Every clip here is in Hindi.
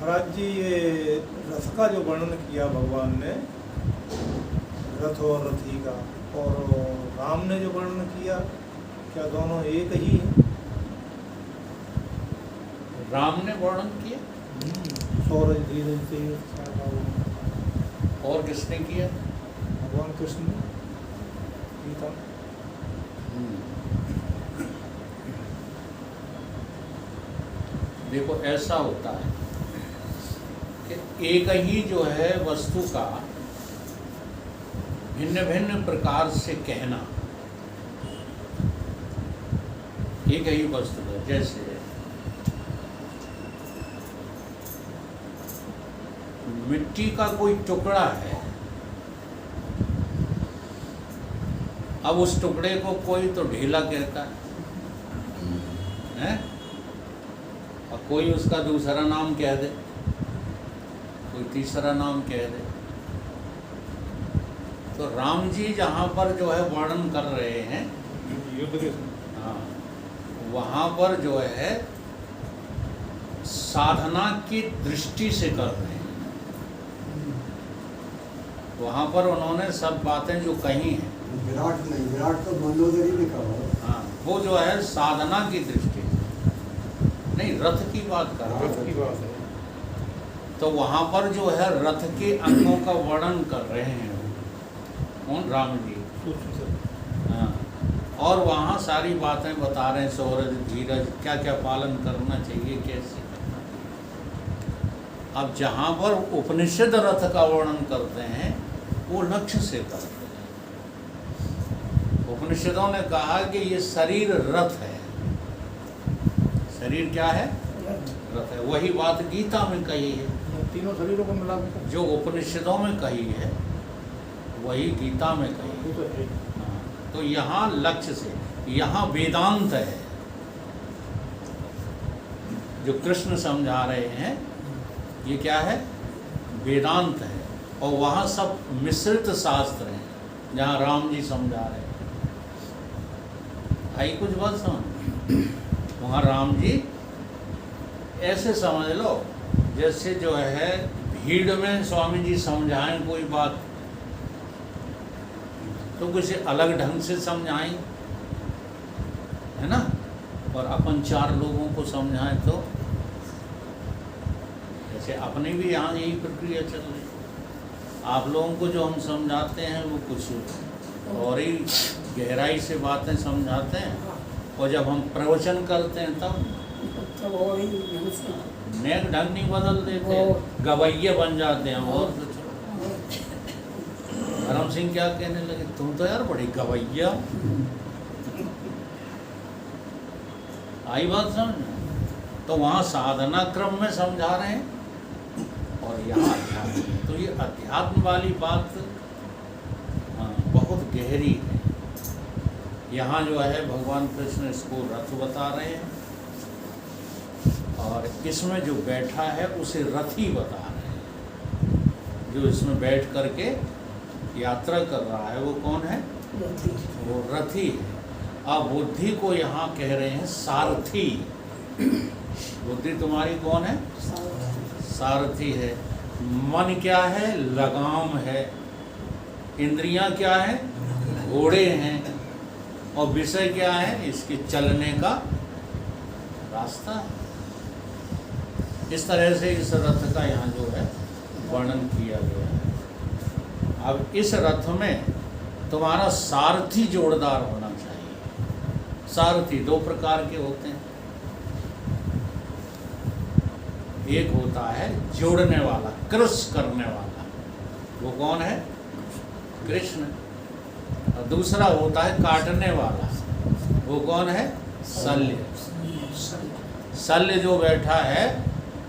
महाराज जी ये रथ का जो वर्णन किया भगवान ने, रथ और रथी का, और राम ने जो वर्णन किया, क्या दोनों एक ही हैं? राम ने वर्णन किया सूरज धीरज तेज छाया, और किसने किया? भगवान कृष्ण ने गीता। देखो ऐसा होता है कि एक ही जो है वस्तु का भिन्न भिन्न प्रकार से कहना, एक ही वस्तु है। जैसे मिट्टी का कोई टुकड़ा है, अब उस टुकड़े को कोई तो ढीला कहता है, और कोई उसका दूसरा नाम कह दे, कोई तीसरा नाम कह दे। तो राम जी जहाँ पर जो है वर्णन कर रहे हैं युद्ध के, हाँ, वहाँ पर जो है साधना की दृष्टि से कर रहे हैं। वहाँ पर उन्होंने सब बातें जो कही हैं, विराट नहीं, विराट तो मंदोदरी में कहा। हाँ, वो जो है साधना की दृष्टि से, नहीं रथ की बात कर रहा रथ हूँ। की बात है। तो वहाँ पर जो है रथ के अंगों का वर्णन कर रहे हैं कौन? राम जी। सूक्ष्म से। हाँ, और वहाँ सारी बातें बता रहे हैं, सूरज धीरज, क्या क्या पालन करना चाहिए, कैसे करना चाहिए। अब जहाँ पर उपनिषद रथ का वर्णन करते हैं वो लक्ष्य से करते हैं। उपनिषदों ने कहा कि ये शरीर रथ है। शरीर क्या है? रथ है। वही बात गीता में कही है, तीनों शरीरों को मिला के जो उपनिषदों में कही है वही गीता में कही है। ये तो है। हाँ, तो यहाँ लक्ष्य से, यहाँ वेदांत है जो कृष्ण समझा रहे हैं, ये क्या है? वेदांत है। और वहाँ सब मिश्रित शास्त्र हैं जहाँ राम जी समझा रहे हैं। आई कुछ बात समझ? वहाँ राम जी ऐसे समझ लो जैसे जो है भीड़ में स्वामी जी समझाएं कोई बात तो किसी अलग ढंग से समझाएं, है ना, और अपन 4 लोगों को समझाएं तो जैसे अपने भी यहाँ यही प्रक्रिया चल रही है। आप लोगों को जो हम समझाते हैं वो कुछ और ही गहराई से बातें समझाते हैं, और जब हम प्रवचन करते हैं तब नेक ढंग नहीं बदल देते, गवैये बन जाते हैं। और धर्म सिंह क्या कहने लगे, तुम तो यार बड़ी गवैया। आई बात समझ? तो वहाँ साधना क्रम में समझा रहे हैं और यहाँ अध्यात्म। तो ये अध्यात्म वाली बात बहुत गहरी है। यहाँ जो है भगवान कृष्ण इसको रथ बता रहे हैं, और इसमें जो बैठा है उसे रथी बता रहे हैं। जो इसमें बैठ करके यात्रा कर रहा है वो कौन है? वो रथी है। अब बुद्धि को यहाँ कह रहे हैं सारथी। बुद्धि तुम्हारी कौन है? सारथी है। मन क्या है? लगाम है। इंद्रियां क्या है? घोड़े हैं। और विषय क्या है? इसके चलने का रास्ता है। इस तरह से इस रथ का यहाँ जो है वर्णन किया गया है। अब इस रथ में तुम्हारा सारथी जोरदार होना चाहिए। सारथी 2 प्रकार के होते हैं। एक होता है जोड़ने वाला, क्रॉस करने वाला, वो कौन है? कृष्ण। और दूसरा होता है काटने वाला, वो कौन है? शल्य। शल्य जो बैठा है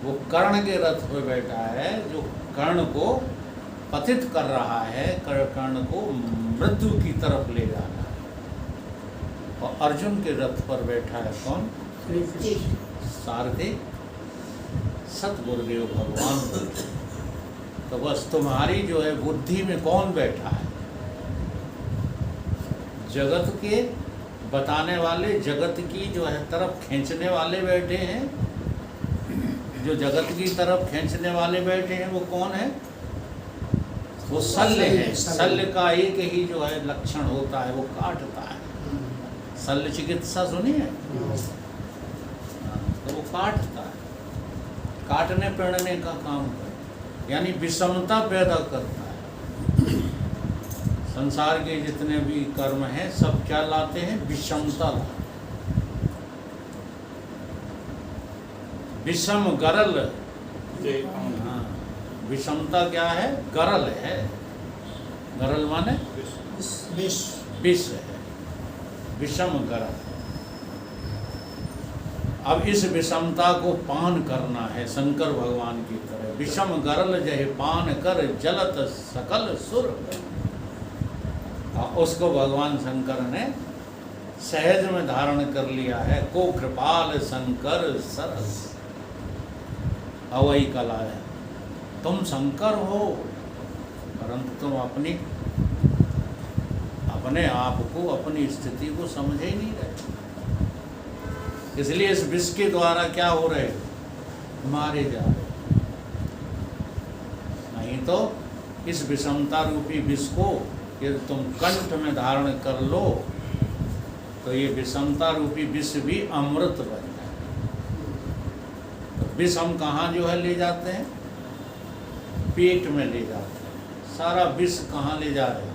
वो कर्ण के रथ पे बैठा है, जो कर्ण को पतित कर रहा है, कर्ण को मृत्यु की तरफ ले जा रहा है। और अर्जुन के रथ पर बैठा है कौन? सारथी सतगुरुदेव भगवान। तो बस तुम्हारी जो है बुद्धि में कौन बैठा है? जगत के बताने वाले, जगत की जो है तरफ खींचने वाले बैठे हैं, जो जगत की तरफ खींचने वाले बैठे हैं वो कौन है? वो शल्य है। शल्य का एक ही जो है लक्षण होता है, वो काटता है। शल्य चिकित्सा सुनी है? हाँ, तो वो काटता है, काटने पीड़ने का काम करता है, यानी विषमता पैदा करता है। संसार के जितने भी कर्म हैं सब क्या लाते हैं? विषमता लाते हैं। विषम गरल, हाँ, विषमता क्या है? गरल है। गरल माने विष है, विषम गरल। अब इस विषमता को पान करना है शंकर भगवान की तरह। विषम गरल जय पान कर जलत सकल सुर। और उसको भगवान शंकर ने सहज में धारण कर लिया है। को कृपाल शंकर सरस अवई कला है। तुम शंकर हो परंतु तुम अपने आप को, अपनी स्थिति को समझे ही नहीं रहे। इसलिए इस विष के द्वारा क्या हो रहे? मारे जा रहे। नहीं तो इस विषमता रूपी विष को यदि तुम कंठ में धारण कर लो तो ये विषमता रूपी विष भी अमृत बन जाए। तो विष हम कहाँ जो है ले जाते हैं? पेट में ले जाते हैं। सारा विष कहाँ ले जा रहे हैं?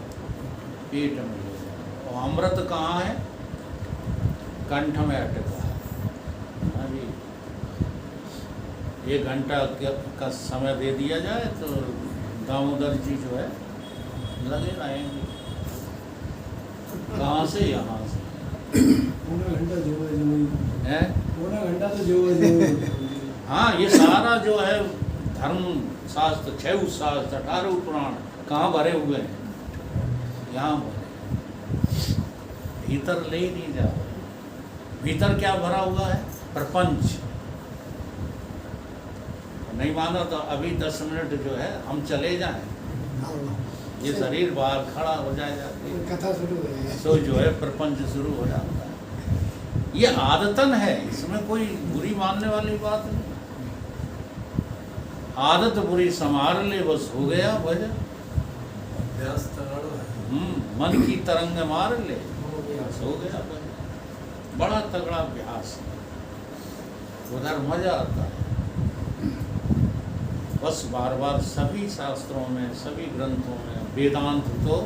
पेट में ले जा रहे हैं। और अमृत कहाँ है? कंठ में अटका है। अभी 1 घंटा का समय दे दिया जाए तो दामोदर जी जो है लगे रहेंगे। कहाँ से? यहाँ से। पौना घंटा जो है, पौना घंटा तो जो हाँ, ये सारा जो है धर्म शास्त्र, 6 शास्त्र, 18 पुराण कहाँ भरे हुए हैं? यहाँ भरे। भीतर ले नहीं जा रहे। भीतर क्या भरा हुआ है? प्रपंच। नहीं माना तो अभी 10 मिनट जो है हम चले जाएं, ये शरीर बाहर खड़ा हो जाएगा, कथा शुरू हो जाएगी। तो जो है प्रपंच शुरू हो जाता है। ये आदतन है, इसमें कोई बुरी मानने वाली बात नहीं। आदत बुरी संभाल ले बस हो गया भजन। मन की तरंग मार ले बस हो गया भजन। बड़ा तगड़ा अभ्यास है, उधर मजा आता है। बस बार बार सभी शास्त्रों में, सभी ग्रंथों में वेदांत तो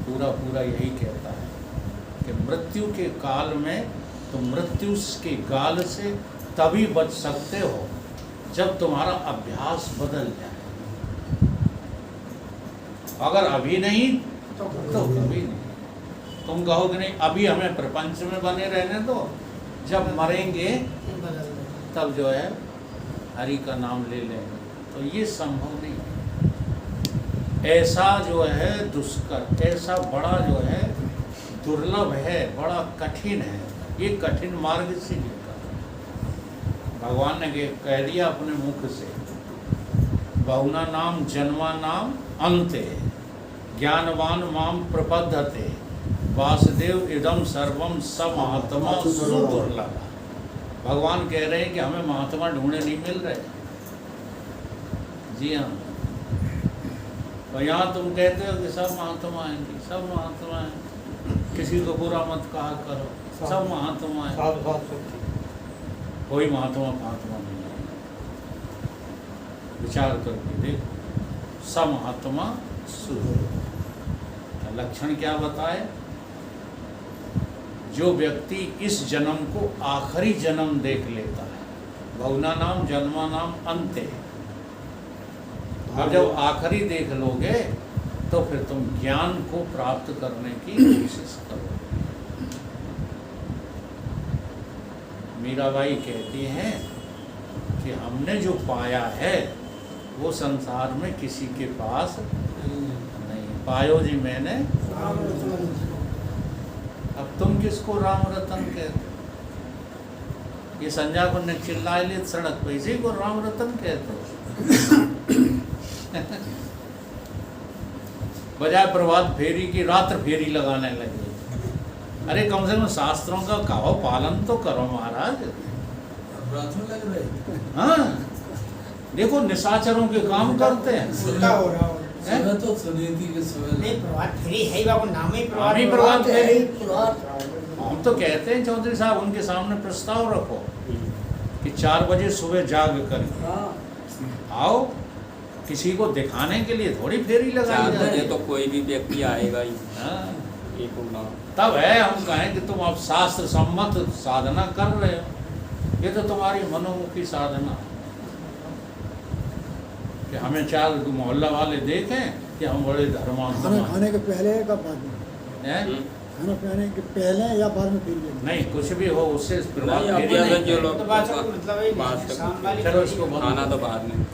पूरा यही कहता है कि मृत्यु के काल में तो मृत्यु के गाल से तभी बच सकते हो जब तुम्हारा अभ्यास बदल जाए। अगर अभी नहीं तो कभी नहीं। तुम कहोगे नहीं अभी हमें प्रपंच में बने रहने दो, जब मरेंगे तब जो है हरि का नाम ले लेंगे, तो ये संभव नहीं है। ऐसा जो है दुष्कर, ऐसा बड़ा जो है दुर्लभ है, बड़ा कठिन है। ये कठिन मार्ग से निकला। भगवान ने कह दिया अपने मुख से, बहुना नाम जन्मा नाम अंते, ज्ञानवान माम प्रपद्धते, वासुदेव इदम सर्वम स महात्मा सुदुर्लभ। भगवान कह रहे हैं कि हमें महात्मा ढूंढे नहीं मिल रहे। जी हाँ, तो यहाँ तुम कहते हो कि सब महात्मा हैं, सब महात्मा हैं, किसी को बुरा मत कहा करो, सब महात्मा हैं। कोई महात्मा नहीं है। विचार करके देखो, सब महात्मा सुदुर्लभ। लक्षण क्या बताए? जो व्यक्ति इस जन्म को आखिरी जन्म देख लेता है, बहुना नाम जन्मा नाम अंते। अब जब आखिरी देख लोगे तो फिर तुम ज्ञान को प्राप्त करने की कोशिश करोगे। मीराबाई कहती हैं कि हमने जो पाया है वो संसार में किसी के पास नहीं। पायो जी मैंने, अब तुम किसको राम रतन कहते? ये संजय को ने चिल्लाए ले सड़क पे, इसी को राम रतन कहते। बजाय प्रभात फेरी की रात्र फेरी लगाने लगे। अरे कम से कम शास्त्रों का कहो पालन तो करो महाराज। लग रहे। हाँ, देखो निशाचरों के काम करते हैं। उल्टा हो रहा हो। हैं? सुबह तो सुनीति के सुबह नहीं प्रभात फेरी है ही बाबू, नाम ही नाम ही प्रभात है। फेरी। हम तो कहते हैं चौधरी साहब उनके सामने प्रस्ताव रखो कि 4 बजे सुबह जाग कर आओ, किसी को दिखाने के लिए थोड़ी फेरी लगाई 4 जाए। बजे तो कोई भी व्यक्ति आएगा ही। हाँ, एक होगा। तब है हम कहें कि तुम अब शास्त्र सम्मत साधना कर रहे हो, ये तो तुम्हारी मनोमुखी साधना कि हमें 4 मोहल्ला वाले देखें कि हम बड़े धर्मात्मा खाना हैं। खाने के पहले या बाद में? हैं? खाना खाने के पहले या बाद में फेरी लेनी? नहीं कुछ भी हो उससे प्रभाव नहीं, अब फेरी ये नहीं जो है। लोग तो बात का मतलब ही नहीं बात है। तक शाम वाली चलो इसको फेरी- बंद खाना तो बाद में।